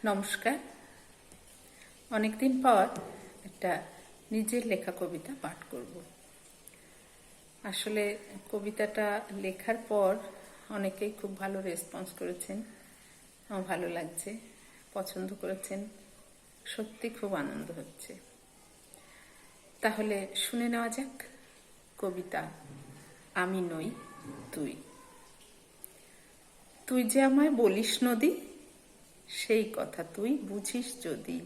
নমস্কার। অনেকদিন পর একটা নিজের লেখা কবিতা পাঠ করব। আসলে কবিতাটা লেখার পর অনেকেই খুব ভালো রেসপন্স করেছেন, আমার ভালো লাগছে, পছন্দ করেছেন, সত্যি খুব আনন্দ হচ্ছে। তাহলে শুনে নেওয়া যাক কবিতা আমি নই তুই। তুই যে আমায় বলিস নদী, সেই কথা তুই বুঝিস যদি।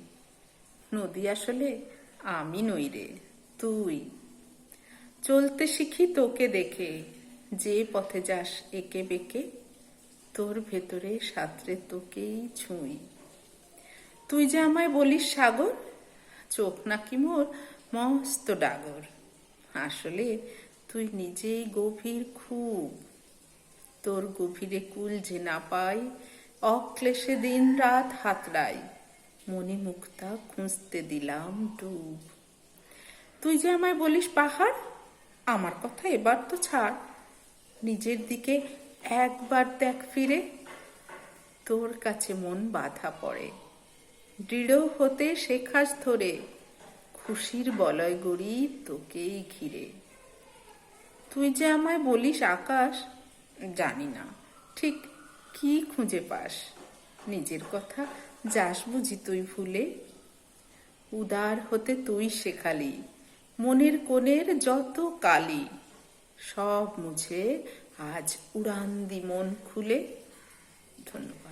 নদী আসলে আমি নই রে, তুই। চলতে শিখি তোকে দেখে, যে পথে যাস একে বেঁকে, তোর ভেতরে সাঁতরে তোকেই ছুঁই। তুই যে আমায় বলিস সাগর, চোখ নাকি মোর মস্ত ডাগর। আসলে তুই নিজেই গভীর খুব, তোর গভীরে কুল যে না পাই, অক্লেশে দিন রাত হাতড়াই, মণিমুক্তা খুঁজতে দিলাম ডুব। তুই যে আমায় বলিস পাহাড়, আমার কথা এবার তো ছাড়, নিজের দিকে একবার দেখ ফিরে, তোর কাছে মন বাধা পড়ে, দৃঢ় হতে শেখাস ধরে, খুশির বলয় গড়ি তোকেই ঘিরে। তুই যে আমায় বলিস আকাশ, জানি না ঠিক কি খুঁজে পাস, নিজের কথা যাস বুঝি তুই ভুলে। উদার হতে তুই শেখালি, মনের কোণের যত কালি, সব মুছে আজ উড়ান দি মন খুলে। ধন্যবাদ।